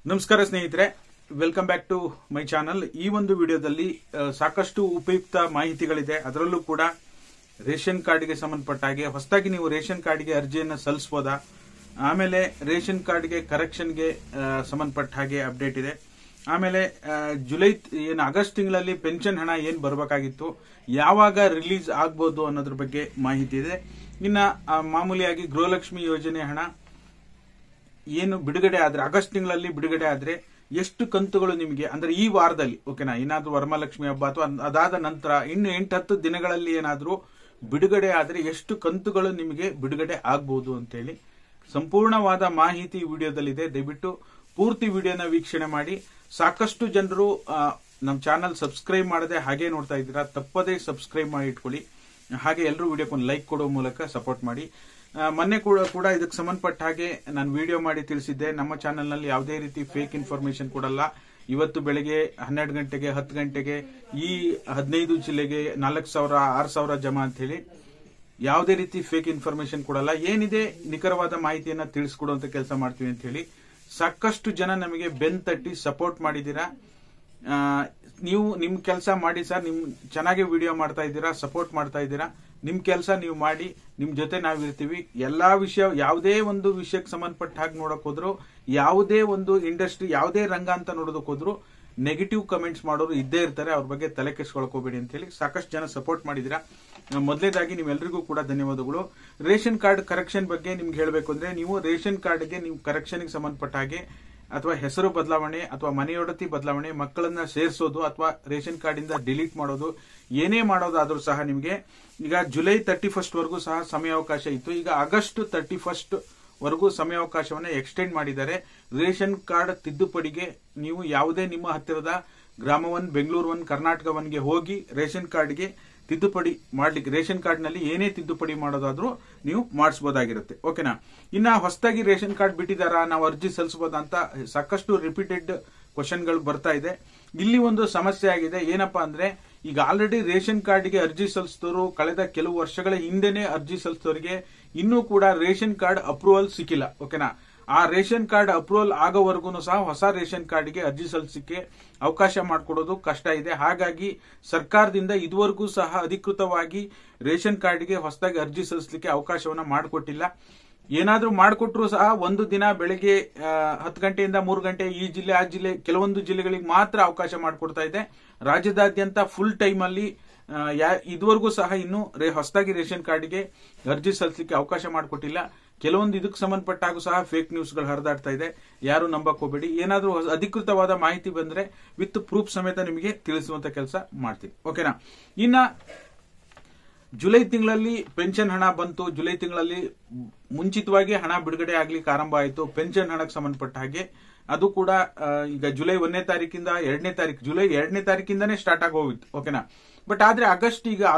ನಮಸ್ಕಾರ ಸ್ನೇಹಿತರೆ, welcome back to my channel. ಈ ಒಂದು ವಿಡಿಯೋದಲ್ಲಿ ಸಾಕಷ್ಟು ಉಪಯುಕ್ತ ಮಾಹಿತಿಗಳಿದೆ. ಅದರಲ್ಲೂ ಕೂಡ ರೇಷನ್ ಕಾರ್ಡ್ಗೆ ಸಂಬಂಧಪಟ್ಟ ಹಾಗೆ ಹೊಸದಾಗಿ ನೀವು ರೇಷನ್ ಕಾರ್ಡ್ಗೆ ಅರ್ಜಿಯನ್ನು ಸಲ್ಲಿಸಬಹುದಾ, ಆಮೇಲೆ ರೇಷನ್ ಕಾರ್ಡ್ಗೆ ಕರೆಕ್ಷನ್ಗೆ ಸಂಬಂಧಪಟ್ಟ ಹಾಗೆ ಅಪ್ಡೇಟ್ ಇದೆ. ಆಮೇಲೆ ಜುಲೈ ಆಗಸ್ಟ್ ತಿಂಗಳಲ್ಲಿ ಪೆನ್ಷನ್ ಹಣ ಏನ್ ಬರಬೇಕಾಗಿತ್ತು, ಯಾವಾಗ ರಿಲೀಸ್ ಆಗಬಹುದು ಅನ್ನೋದ್ರ ಬಗ್ಗೆ ಮಾಹಿತಿ ಇದೆ. ಇನ್ನ ಮಾಮೂಲಿಯಾಗಿ ಗೃಹಲಕ್ಷ್ಮಿ ಯೋಜನೆ ಹಣ ಏನು ಬಿಡುಗಡೆ ಆದ್ರೆ ಆಗಸ್ಟ್ ತಿಂಗಳಲ್ಲಿ ಬಿಡುಗಡೆ ಆದ್ರೆ ಎಷ್ಟು ಕಂತುಗಳು ನಿಮಗೆ, ಅಂದ್ರೆ ಈ ವಾರದಲ್ಲಿ ಓಕೆನಾ, ಏನಾದ್ರೂ ವರಮಹಾಲಕ್ಷ್ಮಿ ಹಬ್ಬ ಅಥವಾ ಅದಾದ ನಂತರ ಇನ್ನು 8-10 ದಿನಗಳಲ್ಲಿ ಏನಾದ್ರೂ ಬಿಡುಗಡೆ ಆದ್ರೆ ಎಷ್ಟು ಕಂತುಗಳು ನಿಮಗೆ ಬಿಡುಗಡೆ ಆಗಬಹುದು ಅಂತೇಳಿ ಸಂಪೂರ್ಣವಾದ ಮಾಹಿತಿ ಈ ವಿಡಿಯೋದಲ್ಲಿದೆ. ದಯವಿಟ್ಟು ಪೂರ್ತಿ ವಿಡಿಯೋನ ವೀಕ್ಷಣೆ ಮಾಡಿ. ಸಾಕಷ್ಟು ಜನರು ನಮ್ಮ ಚಾನಲ್ ಸಬ್ಸ್ಕ್ರೈಬ್ ಮಾಡದೆ ಹಾಗೆ ನೋಡ್ತಾ ಇದ್ದೀರಾ, ತಪ್ಪದೇ ಸಬ್ಸ್ಕ್ರೈಬ್ ಮಾಡಿ ಇಟ್ಕೊಳ್ಳಿ. ಹಾಗೆ ಎಲ್ಲರೂ ವಿಡಿಯೋಕ್ಕೆ ಲೈಕ್ ಕೊಡೋ ಮೂಲಕ ಸಪೋರ್ಟ್ ಮಾಡಿ. ಮೊನ್ನೆ ಕೂಡ ಇದಕ್ಕೆ ಸಂಬಂಧಪಟ್ಟ ಹಾಗೆ ನಾನು ವಿಡಿಯೋ ಮಾಡಿ ತಿಳಿಸಿದ್ದೆ, ನಮ್ಮ ಚಾನೆಲ್ ನಲ್ಲಿ ಯಾವುದೇ ರೀತಿ ಫೇಕ್ ಇನ್ಫಾರ್ಮೇಶನ್ ಕೊಡಲ್ಲ. ಇವತ್ತು ಬೆಳಗ್ಗೆ 12 ಗಂಟೆಗೆ 10 ಗಂಟೆಗೆ ಈ 15 ಜಿಲ್ಲೆಗೆ 4,000 6,000 ಜಮಾ ಅಂತ ಹೇಳಿ ಯಾವುದೇ ರೀತಿ ಫೇಕ್ ಇನ್ಫಾರ್ಮೇಶನ್ ಕೊಡಲ್ಲ. ಏನಿದೆ ನಿಖರವಾದ ಮಾಹಿತಿಯನ್ನ ತಿಳಿಸ್ಕೊಡುವಂತ ಕೆಲಸ ಮಾಡ್ತೀವಿ ಅಂತ ಹೇಳಿ ಸಾಕಷ್ಟು ಜನ ನಮಗೆ ಬೆನ್ ತಟ್ಟಿ ಸಪೋರ್ಟ್ ಮಾಡಿದ್ದೀರಾ. ನೀವು ನಿಮ್ ಕೆಲಸ ಮಾಡಿ ಸರ್, ನಿಮ್ ಚೆನ್ನಾಗಿ ವಿಡಿಯೋ ಮಾಡ್ತಾ ಇದ್ದೀರಾ, ಸಪೋರ್ಟ್ ಮಾಡ್ತಾ ಇದ್ದೀರಾ. ನಿಮ್ ಕೆಲಸ ನೀವು ಮಾಡಿ, ನಿಮ್ ಜೊತೆ ನಾವಿರ್ತೀವಿ. ಎಲ್ಲಾ ವಿಷಯ, ಯಾವುದೇ ಒಂದು ವಿಷಯಕ್ಕೆ ಸಂಬಂಧಪಟ್ಟ ಹಾಗೆ ನೋಡಕ್ ಹೋದ್ರು, ಯಾವುದೇ ಒಂದು ಇಂಡಸ್ಟ್ರಿ, ಯಾವುದೇ ರಂಗ ಅಂತ ನೋಡೋದಕ್ ಹೋದ್ರು ನೆಗೆಟಿವ್ ಕಮೆಂಟ್ಸ್ ಮಾಡೋರು ಇದ್ದೇ ಇರ್ತಾರೆ. ಅವ್ರ ಬಗ್ಗೆ ತಲೆ ಕೆಡಿಸ್ಕೊಳಕ್ ಹೋಗ್ಬೇಡಿ ಅಂತ ಹೇಳಿ ಸಾಕಷ್ಟು ಜನ ಸಪೋರ್ಟ್ ಮಾಡಿದಿರಾ. ಮೊದಲನೇದಾಗಿ ನಿಮ್ಮೆಲ್ಲರಿಗೂ ಕೂಡ ಧನ್ಯವಾದಗಳು. ರೇಷನ್ ಕಾರ್ಡ್ ಕರೆಕ್ಷನ್ ಬಗ್ಗೆ ನಿಮ್ಗೆ ಹೇಳಬೇಕು ಅಂದ್ರೆ, ನೀವು ರೇಷನ್ ಕಾರ್ಡ್ಗೆ ನೀವು ಕರೆಕ್ಷನ್ಗೆ ಸಂಬಂಧಪಟ್ಟ ಹಾಗೆ ಅಥವಾ ಹೆಸರು ಬದಲಾವಣೆ ಅಥವಾ ಮನೆಯೊಡತಿ ಬದಲಾವಣೆ, ಮಕ್ಕಳನ್ನ ಸೇರಿಸೋದು ಅಥವಾ ರೇಷನ್ ಕಾರ್ಡ್ ಇಂದ ಡಿಲೀಟ್ ಮಾಡೋದು, ಏನೇ ಮಾಡೋದಾದ್ರೂ ಸಹ ನಿಮಗೆ ಈಗ ಜುಲೈ 31 ವರೆಗೂ ಸಹ ಸಮಯಾವಕಾಶ ಇತ್ತು. ಈಗ ಆಗಸ್ಟ್ 31 ವರೆಗೂ ಸಮಯಾವಕಾಶವನ್ನ ಎಕ್ಸ್ಟೆಂಡ್ ಮಾಡಿದ್ದಾರೆ. ರೇಷನ್ ಕಾರ್ಡ್ ತಿದ್ದುಪಡಿಗೆ ನೀವು ಯಾವುದೇ ನಿಮ್ಮ ಹತ್ತಿರದ ಗ್ರಾಮ 1, ಬೆಂಗಳೂರು 1, ಕರ್ನಾಟಕ 1ಗೆ ಹೋಗಿ ರೇಷನ್ ಕಾರ್ಡ್ಗೆ ತಿದ್ದುಪಡಿ ಮಾಡ್ಲಿಕ್ಕೆ, ರೇಷನ್ ಕಾರ್ಡ್ ನಲ್ಲಿ ಏನೇ ತಿದ್ದುಪಡಿ ಮಾಡೋದಾದ್ರೂ ನೀವು ಮಾಡಿಸಬಹುದಾಗಿರುತ್ತೆ. ಓಕೆನಾ. ಇನ್ನ ಹೊಸದಾಗಿ ರೇಷನ್ ಕಾರ್ಡ್ ಬಿಟ್ಟಿದಾರಾ, ನಾವು ಅರ್ಜಿ ಸಲ್ಲಿಸಬಹುದಾ ಅಂತ ಸಾಕಷ್ಟು ರಿಪೀಟೆಡ್ ಕ್ವಶನ್ಗಳು ಬರ್ತಾ ಇದೆ. ಇಲ್ಲಿ ಒಂದು ಸಮಸ್ಯೆ ಆಗಿದೆ. ಏನಪ್ಪಾ ಅಂದ್ರೆ, ಈಗ ಆಲ್ರೆಡಿ ರೇಷನ್ ಕಾರ್ಡ್ಗೆ ಅರ್ಜಿ ಸಲ್ಲಿಸಿದವರು ಕಳೆದ ಕೆಲವು ವರ್ಷಗಳ ಹಿಂದೆನೆ ಅರ್ಜಿ ಸಲ್ಲಿಸಿದವರಿಗೆ ಇನ್ನೂ ಕೂಡ ರೇಷನ್ ಕಾರ್ಡ್ ಅಪ್ರೂವಲ್ ಸಿಕ್ಕಿಲ್ಲ. ಓಕೆನಾ. ಆ ರೇಷನ್ ಕಾರ್ಡ್ ಅಪ್ರೂವಲ್ ಆಗೋವರೆಗೂ ಸಹ ಹೊಸ ರೇಷನ್ ಕಾರ್ಡ್ಗೆ ಅರ್ಜಿ ಸಲ್ಲಿಸಕ್ಕೆ ಅವಕಾಶ ಮಾಡಿಕೊಡೋದು ಕಷ್ಟ ಇದೆ. ಹಾಗಾಗಿ ಸರ್ಕಾರದಿಂದ ಇದುವರೆಗೂ ಸಹ ಅಧಿಕೃತವಾಗಿ ರೇಷನ್ ಕಾರ್ಡ್ಗೆ ಹೊಸದಾಗಿ ಅರ್ಜಿ ಸಲ್ಲಿಸಲಿಕ್ಕೆ ಅವಕಾಶವನ್ನ ಮಾಡಿಕೊಟ್ಟಿಲ್ಲ. ಏನಾದ್ರೂ ಮಾಡಿಕೊಟ್ರು ಸಹ ಒಂದು ದಿನ ಬೆಳಗ್ಗೆ 10 ಗಂಟೆಯಿಂದ 3 ಗಂಟೆ ಈ ಜಿಲ್ಲೆ ಆ ಜಿಲ್ಲೆ, ಕೆಲವೊಂದು ಜಿಲ್ಲೆಗಳಿಗೆ ಮಾತ್ರ ಅವಕಾಶ ಮಾಡಿಕೊಡ್ತಾ ಇದೆ. ರಾಜ್ಯದಾದ್ಯಂತ ಫುಲ್ ಟೈಮ್ ಅಲ್ಲಿ ಇದುವರೆಗೂ ಸಹ ಇನ್ನು ಹೊಸದಾಗಿ ರೇಷನ್ ಕಾರ್ಡ್ಗೆ ಅರ್ಜಿ ಸಲ್ಲಿಸಲಿಕ್ಕೆ ಅವಕಾಶ ಮಾಡಿಕೊಟ್ಟಿಲ್ಲ. ಕೆಲವೊಂದು ಇದಕ್ಕೆ ಸಂಬಂಧಪಟ್ಟಾಗೂ ಸಹ ಫೇಕ್ ನ್ಯೂಸ್ಗಳು ಹರಿದಾಡ್ತಾ ಇದೆ. ಯಾರು ನಂಬಕ್ ಹೋಗಬೇಡಿ. ಏನಾದ್ರೂ ಅಧಿಕೃತವಾದ ಮಾಹಿತಿ ಬಂದ್ರೆ ವಿತ್ ಪ್ರೂಫ್ ಸಮೇತ ನಿಮಗೆ ತಿಳಿಸುವಂತ ಕೆಲಸ ಮಾಡ್ತೀನಿ. ಓಕೆನಾ. ಇನ್ನ ಜುಲೈ ತಿಂಗಳಲ್ಲಿ ಪೆನ್ಷನ್ ಹಣ ಬಂತು. ಜುಲೈ ತಿಂಗಳಲ್ಲಿ ಮುಂಚಿತವಾಗಿ ಹಣ ಬಿಡುಗಡೆ ಆಗ್ಲಿಕ್ಕೆ ಆರಂಭ ಆಯಿತು. ಪೆನ್ಷನ್ ಹಣಕ್ಕೆ ಸಂಬಂಧಪಟ್ಟ ಹಾಗೆ ಅದು ಕೂಡ ಈಗ ಜುಲೈ 1ನೇ ತಾರೀಕಿಂದ 2ನೇ ತಾರೀಕು, ಜುಲೈ 2ನೇ ತಾರೀಕಿಂದಾನೇ ಸ್ಟಾರ್ಟ್ ಆಗಿ ಹೋಗಿತ್ತು. ಓಕೆನಾ. ಬಟ್ ಆದ್ರೆ ಆಗಸ್ಟ್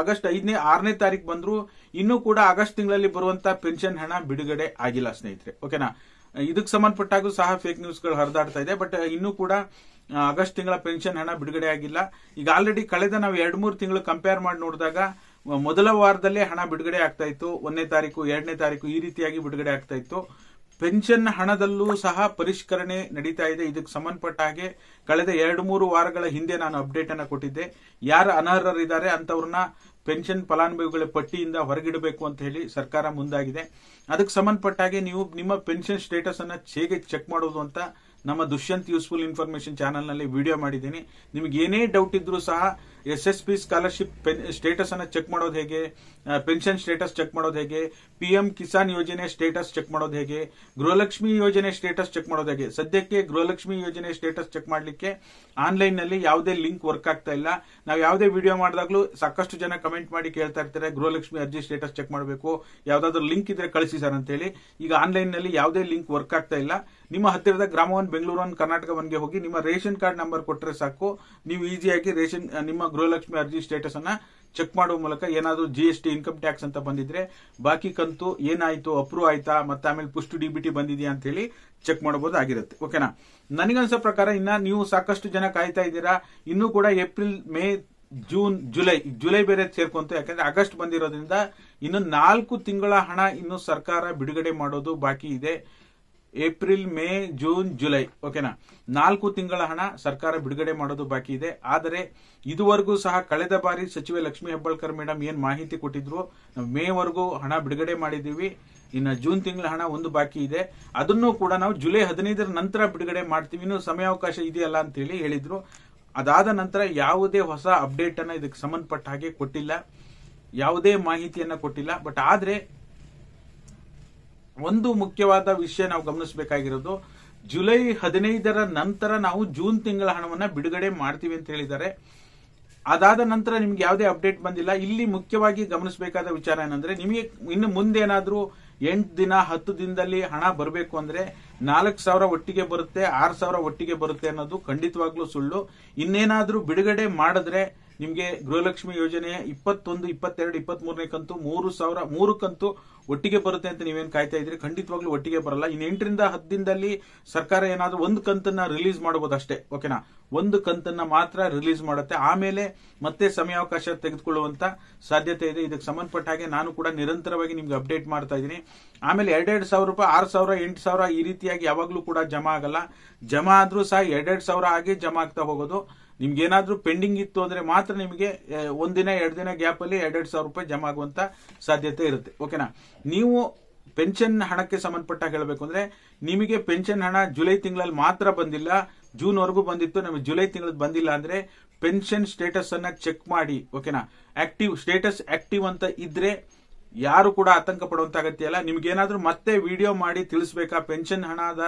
5ನೇ 6ನೇ ತಾರೀಕು ಬಂದ್ರು, ಇನ್ನೂ ಕೂಡ ಆಗಸ್ಟ್ ತಿಂಗಳಲ್ಲಿ ಬರುವಂತ ಪೆನ್ಷನ್ ಹಣ ಬಿಡುಗಡೆ ಆಗಿಲ್ಲ ಸ್ನೇಹಿತರೆ. ಓಕೆನಾ. ಇದಕ್ಕೆ ಸಂಬಂಧಪಟ್ಟಾಗೂ ಸಹ ಫೇಕ್ ನ್ಯೂಸ್ಗಳು ಹರಿದಾಡ್ತಾ ಇದೆ. ಬಟ್ ಇನ್ನೂ ಕೂಡ ಆಗಸ್ಟ್ ತಿಂಗಳ ಪೆನ್ಷನ್ ಹಣ ಬಿಡುಗಡೆ ಆಗಿಲ್ಲ. ಈಗ ಆಲ್ರೆಡಿ ಕಳೆದ ನಾವು 2-3 ತಿಂಗಳು ಕಂಪೇರ್ ಮಾಡಿ ನೋಡಿದಾಗ ಮೊದಲ ವಾರದಲ್ಲೇ ಹಣ ಬಿಡುಗಡೆ ಆಗ್ತಾ ಇತ್ತು. 1ನೇ ತಾರೀಕು 2ನೇ ತಾರೀಕು ಈ ರೀತಿಯಾಗಿ ಬಿಡುಗಡೆ ಆಗ್ತಾ ಇತ್ತು. ಪೆನ್ಷನ್ ಹಣದಲ್ಲೂ ಸಹ ಪರಿಷ್ಕರಣೆ ನಡೀತಾ ಇದೆ. ಇದಕ್ಕೆ ಸಂಬಂಧಪಟ್ಟ ಹಾಗೆ ಕಳೆದ 2-3 ವಾರಗಳ ಹಿಂದೆ ನಾನು ಅಪ್ಡೇಟ್ ಅನ್ನ ಕೊಟ್ಟಿದ್ದೆ. ಯಾರು ಅನರ್ಹರಿದ್ದಾರೆ ಅಂತವ್ರನ್ನ ಪೆನ್ಷನ್ ಫಲಾನುಭವಿಗಳ ಪಟ್ಟಿಯಿಂದ ಹೊರಗಿಡಬೇಕು ಅಂತ ಹೇಳಿ ಸರ್ಕಾರ ಮುಂದಾಗಿದೆ. ಅದಕ್ಕೆ ಸಂಬಂಧಪಟ್ಟ ಹಾಗೆ ನೀವು ನಿಮ್ಮ ಪೆನ್ಷನ್ ಸ್ಟೇಟಸ್ ಅನ್ನ ಹೇಗೆ ಚೆಕ್ ಮಾಡೋದು ಅಂತ ನಮ್ಮ ದುಷ್ಯಂತ್ ಯೂಸ್ಫುಲ್ ಇನ್ಫಾರ್ಮೇಶನ್ ಚಾನಲ್ ನಲ್ಲಿ ವಿಡಿಯೋ ಮಾಡಿದ್ದೀನಿ. ನಿಮ್ಗೆ ಏನೇ ಡೌಟ್ ಇದ್ರೂ ಸಹ SSP ಸ್ಕಾಲರ್ಶಿಪ್ ಸ್ಟೇಟಸ್ ಅನ್ನ ಚೆಕ್ ಮಾಡೋದು ಹೇಗೆ, ಪೆನ್ಷನ್ ಸ್ಟೇಟಸ್ ಚೆಕ್ ಮಾಡೋದು ಹೇಗೆ, PM ಕಿಸಾನ್ ಯೋಜನೆ ಸ್ಟೇಟಸ್ ಚೆಕ್ ಮಾಡೋದು ಹೇಗೆ, ಗೃಹಲಕ್ಷ್ಮಿ ಯೋಜನೆ ಸ್ಟೇಟಸ್ ಚೆಕ್ ಮಾಡೋದು ಹೇಗೆ. ಸದ್ಯಕ್ಕೆ ಗೃಹಲಕ್ಷ್ಮಿ ಯೋಜನೆ ಸ್ಟೇಟಸ್ ಚೆಕ್ ಮಾಡ್ಲಿಕ್ಕೆ ಆನ್ಲೈನ್ ನಲ್ಲಿ ಯಾವುದೇ ಲಿಂಕ್ ವರ್ಕ್ ಆಗ್ತಾ ಇಲ್ಲ. ನಾವು ಯಾವುದೇ ವಿಡಿಯೋ ಮಾಡಿದಾಗ್ಲೂ ಸಾಕಷ್ಟು ಜನ ಕಮೆಂಟ್ ಮಾಡಿ ಕೇಳ್ತಾ ಇರ್ತಾರೆ, ಗೃಹಲಕ್ಷ್ಮಿ ಅರ್ಜಿ ಸ್ಟೇಟಸ್ ಚೆಕ್ ಮಾಡಬೇಕು, ಯಾವ್ದಾದ್ರು ಲಿಂಕ್ ಇದ್ರೆ ಕಳಿಸಿ ಸರ್ ಅಂತ ಹೇಳಿ. ಈಗ ಆನ್ಲೈನ್ ನಲ್ಲಿ ಯಾವುದೇ ಲಿಂಕ್ ವರ್ಕ್ ಆಗ್ತಾ ಇಲ್ಲ. ನಿಮ್ಮ ಹತ್ತಿರದ ಗ್ರಾಮ 1, ಬೆಂಗಳೂರು 1, ಕರ್ನಾಟಕ 1ಗೆ ಹೋಗಿ ನಿಮ್ಮ ರೇಷನ್ ಕಾರ್ಡ್ ನಂಬರ್ ಕೊಟ್ಟರೆ ಸಾಕು, ನೀವು ಈಸಿಯಾಗಿ ನಿಮ್ಮ ಗೃಹಲಕ್ಷ್ಮಿ ಅರ್ಜಿ ಸ್ಟೇಟಸ್ ಅನ್ನ ಚೆಕ್ ಮಾಡುವ ಮೂಲಕ ಏನಾದ್ರೂ GST ಇನ್ಕಮ್ ಟ್ಯಾಕ್ಸ್ ಅಂತ ಬಂದಿದ್ರೆ ಬಾಕಿ ಕಂತು ಏನಾಯ್ತು, ಅಪ್ರೂವ್ ಆಯ್ತಾ, ಮತ್ತೆ ಆಮೇಲೆ ಪುಷ್ಟು DBT ಬಂದಿದೆಯಾ ಅಂತ ಹೇಳಿ ಚೆಕ್ ಮಾಡಬಹುದಾಗಿರುತ್ತೆ. ಓಕೆನಾ. ನನಗನ್ಸೋ ಪ್ರಕಾರ ಇನ್ನ ನೀವು ಸಾಕಷ್ಟು ಜನ ಕಾಯ್ತಾ ಇದ್ದೀರಾ. ಇನ್ನೂ ಕೂಡ ಏಪ್ರಿಲ್, ಮೇ, ಜೂನ್, ಜುಲೈ ಬೇರೆ ಸೇರ್ಕೊಂತು. ಯಾಕಂದ್ರೆ ಆಗಸ್ಟ್ ಬಂದಿರೋದ್ರಿಂದ ಇನ್ನು 4 ತಿಂಗಳ ಹಣ ಇನ್ನು ಸರ್ಕಾರ ಬಿಡುಗಡೆ ಮಾಡೋದು ಬಾಕಿ ಇದೆ. ಏಪ್ರಿಲ್, ಮೇ, ಜೂನ್, ಜುಲೈ, ಓಕೆನಾ, 4 ತಿಂಗಳ ಹಣ ಸರ್ಕಾರ ಬಿಡುಗಡೆ ಮಾಡೋದು ಬಾಕಿ ಇದೆ. ಆದರೆ ಇದುವರೆಗೂ ಸಹ ಕಳೆದ ಬಾರಿ ಸಚಿವೆ ಲಕ್ಷ್ಮೀ ಹೆಬ್ಬಾಳ್ಕರ್ ಮೇಡಮ್ ಏನ್ ಮಾಹಿತಿ ಕೊಟ್ಟಿದ್ರು, ಮೇ ವರೆಗೂ ಹಣ ಬಿಡುಗಡೆ ಮಾಡಿದೀವಿ, ಇನ್ನು ಜೂನ್ ತಿಂಗಳ ಹಣ ಒಂದು ಬಾಕಿ ಇದೆ, ಅದನ್ನು ಕೂಡ ನಾವು ಜುಲೈ 15ರ ನಂತರ ಬಿಡುಗಡೆ ಮಾಡ್ತೀವಿ, ಇನ್ನು ಸಮಯಾವಕಾಶ ಇದೆಯಲ್ಲ ಅಂತ ಹೇಳಿ ಹೇಳಿದ್ರು. ಅದಾದ ನಂತರ ಯಾವುದೇ ಹೊಸ ಅಪ್ಡೇಟ್ ಅನ್ನ ಇದಕ್ಕೆ ಸಂಬಂಧಪಟ್ಟ ಹಾಗೆ ಕೊಟ್ಟಿಲ್ಲ, ಯಾವುದೇ ಮಾಹಿತಿಯನ್ನ ಕೊಟ್ಟಿಲ್ಲ. ಬಟ್ ಆದ್ರೆ ಒಂದು ಮುಖ್ಯವಾದ ವಿಷಯ ನಾವು ಗಮನಿಸಬೇಕಾಗಿರೋದು, ಜುಲೈ 15ರ ನಂತರ ನಾವು ಜೂನ್ ತಿಂಗಳ ಹಣವನ್ನ ಬಿಡುಗಡೆ ಮಾಡ್ತೀವಿ ಅಂತ ಹೇಳಿದ್ದಾರೆ. ಅದಾದ ನಂತರ ನಿಮ್ಗೆ ಯಾವುದೇ ಅಪ್ಡೇಟ್ ಬಂದಿಲ್ಲ. ಇಲ್ಲಿ ಮುಖ್ಯವಾಗಿ ಗಮನಿಸಬೇಕಾದ ವಿಚಾರ ಏನಂದ್ರೆ, ನಿಮಗೆ ಇನ್ನು ಮುಂದೇನಾದ್ರೂ 8 ದಿನ 10 ದಿನದಲ್ಲಿ ಹಣ ಬರಬೇಕು ಅಂದ್ರೆ 4,000 ಒಟ್ಟಿಗೆ ಬರುತ್ತೆ, 6,000 ಒಟ್ಟಿಗೆ ಬರುತ್ತೆ ಅನ್ನೋದು ಖಂಡಿತವಾಗ್ಲೂ ಸುಳ್ಳು. ಇನ್ನೇನಾದ್ರೂ ಬಿಡುಗಡೆ ಮಾಡಿದ್ರೆ ನಿಮ್ಗೆ ಗೃಹಲಕ್ಷ್ಮಿ ಯೋಜನೆ 21, 22, 23ನೇ ಕಂತು 3,000 ಕಂತು ಒಟ್ಟಿಗೆ ಬರುತ್ತೆ ಅಂತ ನೀವೇನ್ ಕಾಯ್ತಾ ಇದ್ರಿ, ಖಂಡಿತವಾಗ್ಲೂ ಒಟ್ಟಿಗೆ ಬರಲ್ಲ. ಇನ್ನು 8 ರಿಂದ 10 ದಿನದಲ್ಲಿ ಸರ್ಕಾರ ಏನಾದ್ರೂ ಒಂದು ಕಂತನ್ನ ರಿಲೀಸ್ ಮಾಡಬಹುದು ಅಷ್ಟೇ, ಓಕೆನಾ, ಒಂದು ಕಂತನ್ನ ಮಾತ್ರ ರಿಲೀಸ್ ಮಾಡುತ್ತೆ. ಆಮೇಲೆ ಮತ್ತೆ ಸಮಯಾವಕಾಶ ತೆಗೆದುಕೊಳ್ಳುವಂತ ಸಾಧ್ಯತೆ ಇದೆ. ಇದಕ್ಕೆ ಸಂಬಂಧಪಟ್ಟ ಹಾಗೆ ನಾನು ಕೂಡ ನಿರಂತರವಾಗಿ ನಿಮ್ಗೆ ಅಪ್ಡೇಟ್ ಮಾಡ್ತಾ ಇದ್ದೀನಿ. ಆಮೇಲೆ 2,000 ರೂಪಾಯಿ, 6,000, 8,000 ಈ ರೀತಿಯಾಗಿ ಯಾವಾಗ್ಲೂ ಕೂಡ ಜಮಾ ಆಗಲ್ಲ. ಜಮಾ ಆದ್ರೂ ಸಹ 2,000 ಆಗಿ ಜಮಾ ಆಗ್ತಾ ಹೋಗೋದು. ನಿಮ್ಗೆ ಏನಾದ್ರೂ ಪೆಂಡಿಂಗ್ ಇತ್ತು ಅಂದ್ರೆ ಮಾತ್ರ ನಿಮಗೆ ಒಂದಿನ 2 ದಿನ ಗ್ಯಾಪ್ ಅಲ್ಲಿ 2,000 ರೂಪಾಯಿ ಜಮಾ ಆಗುವಂತ ಸಾಧ್ಯತೆ ಇರುತ್ತೆ, ಓಕೆನಾ. ನೀವು ಪೆನ್ಷನ್ ಹಣಕ್ಕೆ ಸಂಬಂಧಪಟ್ಟ ಹೇಳಬೇಕು ಅಂದ್ರೆ, ನಿಮಗೆ ಪೆನ್ಷನ್ ಹಣ ಜುಲೈ ತಿಂಗಳಲ್ಲಿ ಮಾತ್ರ ಬಂದಿಲ್ಲ, ಜೂನ್ ವರೆಗೂ ಬಂದಿತ್ತು, ನಮಗೆ ಜುಲೈ ತಿಂಗಳಲ್ಲಿ ಬಂದಿಲ್ಲ ಅಂದ್ರೆ ಪೆನ್ಷನ್ ಸ್ಟೇಟಸ್ ಅನ್ನ ಚೆಕ್ ಮಾಡಿ, ಓಕೆನಾ. ಆಕ್ಟಿವ್ ಸ್ಟೇಟಸ್ ಆಕ್ಟಿವ್ ಅಂತ ಇದ್ರೆ ಯಾರು ಕೂಡ ಆತಂಕ ಪಡುವಂತ ಅಗತ್ಯ ಇಲ್ಲ. ನಿಮ್ಗೇನಾದ್ರೂ ಮತ್ತೆ ವಿಡಿಯೋ ಮಾಡಿ ತಿಳಿಸಬೇಕಾ, ಪೆನ್ಷನ್ ಹಣದ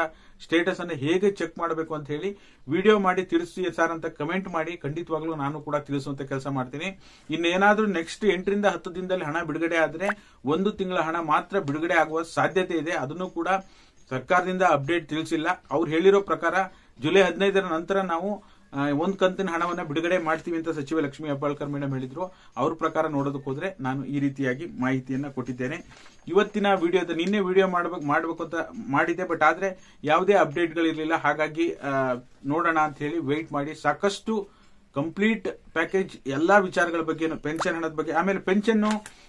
ಸ್ಟೇಟಸ್ ಅನ್ನು ಹೇಗೆ ಚೆಕ್ ಮಾಡಬೇಕು ಅಂತ ಹೇಳಿ ವಿಡಿಯೋ ಮಾಡಿ ತಿಳಿಸಿ ಸರ್ ಅಂತ ಕಮೆಂಟ್ ಮಾಡಿ, ಖಂಡಿತವಾಗ್ಲೂ ನಾನು ಕೂಡ ತಿಳಿಸುವಂತ ಕೆಲಸ ಮಾಡ್ತೀನಿ. ಇನ್ನೇನಾದ್ರೂ ನೆಕ್ಸ್ಟ್ 8 ರಿಂದ 10 ದಿನದಲ್ಲಿ ಹಣ ಬಿಡುಗಡೆ ಆದ್ರೆ 1 ತಿಂಗಳ ಹಣ ಮಾತ್ರ ಬಿಡುಗಡೆ ಆಗುವ ಸಾಧ್ಯತೆ ಇದೆ. ಅದನ್ನು ಕೂಡ ಸರ್ಕಾರದಿಂದ ಅಪ್ಡೇಟ್ ತಿಳಿಸಿಲ್ಲ. ಅವ್ರು ಹೇಳಿರೋ ಪ್ರಕಾರ ಜುಲೈ 15ರ ನಂತರ ನಾವು 1 ಕಂತಿನ ಹಣವನ್ನ ಬಿಡುಗಡೆ ಮಾಡ್ತೀವಿ ಅಂತ ಸಚಿವೆ ಲಕ್ಷ್ಮೀ ಹೆಬ್ಬಾಳ್ಕರ್ ಮೇಡಮ್ ಹೇಳಿದ್ರು. ಅವ್ರ ಪ್ರಕಾರ ನೋಡೋದಕ್ಕೆ ಹೋದ್ರೆ ನಾನು ಈ ರೀತಿಯಾಗಿ ಮಾಹಿತಿಯನ್ನ ಕೊಟ್ಟಿದ್ದೇನೆ. ಇವತ್ತಿನ ವಿಡಿಯೋದ ನಿನ್ನೆ ವಿಡಿಯೋ ಮಾಡಬೇಕು ಅಂತ ಮಾಡಿದೆ, ಬಟ್ ಆದ್ರೆ ಯಾವುದೇ ಅಪ್ಡೇಟ್ಗಳಿರಲಿಲ್ಲ. ಹಾಗಾಗಿ ನೋಡೋಣ ಅಂತ ಹೇಳಿ ವೆಯ್ಟ್ ಮಾಡಿ. ಸಾಕಷ್ಟು ಕಂಪ್ಲೀಟ್ ಪ್ಯಾಕೇಜ್ ಎಲ್ಲಾ ವಿಚಾರಗಳ ಬಗ್ಗೆ, ಪೆನ್ಷನ್ ಹಣದ ಬಗ್ಗೆ, ಆಮೇಲೆ ಪೆನ್ಷನ್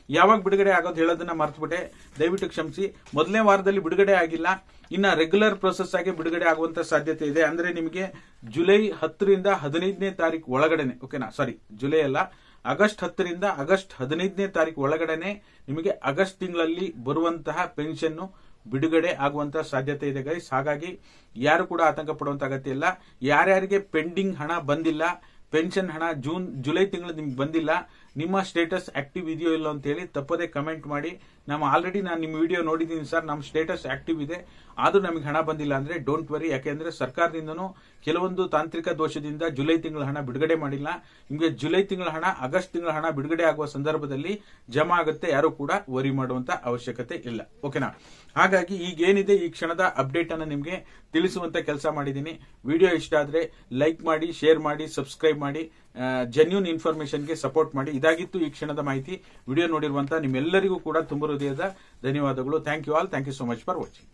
ಯಾವಾಗ ಬಿಡುಗಡೆ ಆಗೋದು ಹೇಳೋದನ್ನ ಮರೆತುಬಿಟ್ಟೆ, ದಯವಿಟ್ಟು ಕ್ಷಮಿಸಿ. ಮೊದಲನೇ ವಾರದಲ್ಲಿ ಬಿಡುಗಡೆ ಆಗಿಲ್ಲ, ಇನ್ನ ರೆಗ್ಯುಲರ್ ಪ್ರೊಸೆಸ್ ಆಗಿ ಬಿಡುಗಡೆ ಆಗುವಂತ ಸಾಧ್ಯತೆ ಇದೆ. ಅಂದ್ರೆ ನಿಮಗೆ ಜುಲೈ 10 ರಿಂದ 15ನೇ ತಾರೀಕು ಒಳಗಡೆನೆ, ಓಕೆನಾ, ಸಾರಿ ಜುಲೈ ಅಲ್ಲ, ಆಗಸ್ಟ್ 10 ರಿಂದ ಆಗಸ್ಟ್ 15ನೇ ತಾರೀಕು ಒಳಗಡೆನೆ ನಿಮಗೆ ಆಗಸ್ಟ್ ತಿಂಗಳಲ್ಲಿ ಬರುವಂತಹ ಪೆನ್ಷನ್ ಬಿಡುಗಡೆ ಆಗುವಂತ ಸಾಧ್ಯತೆ ಇದೆ ಗೈಸ್. ಹಾಗಾಗಿ ಯಾರು ಕೂಡ ಆತಂಕ ಪಡುವಂತ ಅಗತ್ಯ ಇಲ್ಲ. ಯಾರ್ಯಾರಿಗೆ ಪೆಂಡಿಂಗ್ ಹಣ ಬಂದಿಲ್ಲ, ಪೆನ್ಷನ್ ಹಣ ಜುಲೈ ತಿಂಗಳು ನಿಮ್ಗೆ ಬಂದಿಲ್ಲ, ನಿಮ್ಮ ಸ್ಟೇಟಸ್ ಆಕ್ಟಿವ್ ಇದೆಯೋ ಇಲ್ಲ ಅಂತ ಹೇಳಿ ತಪ್ಪದೇ ಕಮೆಂಟ್ ಮಾಡಿ. ಆಲ್ರೆಡಿ ನಾನು ನಿಮ್ಮ ವಿಡಿಯೋ ನೋಡಿದ್ದೀನಿ ಸರ್, ನಮ್ಮ ಸ್ಟೇಟಸ್ ಆಕ್ಟಿವ್ ಇದೆ, ಆದ್ರೂ ನಮಗೆ ಹಣ ಬಂದಿಲ್ಲ ಅಂದ್ರೆ ಡೋಂಟ್ ವರಿ. ಯಾಕೆಂದ್ರೆ ಸರ್ಕಾರದಿಂದನೂ ಕೆಲವೊಂದು ತಾಂತ್ರಿಕ ದೋಷದಿಂದ ಜುಲೈ ತಿಂಗಳ ಹಣ ಬಿಡುಗಡೆ ಮಾಡಿಲ್ಲ. ನಿಮಗೆ ಜುಲೈ ತಿಂಗಳ ಹಣ ಆಗಸ್ಟ್ ತಿಂಗಳ ಹಣ ಬಿಡುಗಡೆ ಆಗುವ ಸಂದರ್ಭದಲ್ಲಿ ಜಮಾ ಆಗುತ್ತೆ, ಯಾರು ಕೂಡ ವರಿ ಮಾಡುವಂತ ಅವಶ್ಯಕತೆ ಇಲ್ಲ, ಓಕೆನಾ. ಹಾಗಾಗಿ ಈಗೇನಿದೆ ಈ ಕ್ಷಣದ ಅಪ್ಡೇಟ್ ಅನ್ನು ನಿಮಗೆ ತಿಳಿಸುವಂತ ಕೆಲಸ ಮಾಡಿದ್ದೀನಿ. ವಿಡಿಯೋ ಇಷ್ಟ ಆದ್ರೆ ಲೈಕ್ ಮಾಡಿ, ಶೇರ್ ಮಾಡಿ, ಸಬ್ಸ್ಕ್ರೈಬ್ ಮಾಡಿ, ಜೆನ್ಯೂನ್ ಇನ್ಫಾರ್ಮೇಶನ್ಗೆ ಸಪೋರ್ಟ್ ಮಾಡಿ. ಇದಾಗಿತ್ತು ಈ ಕ್ಷಣದ ಮಾಹಿತಿ. ವಿಡಿಯೋ ನೋಡಿರುವಂತಹ ನಿಮ್ಮೆಲ್ಲರಿಗೂ ಕೂಡ ತುಂಬ ಹೃದಯದ ಧನ್ಯವಾದಗಳು. Thank you all. Thank you so much for watching.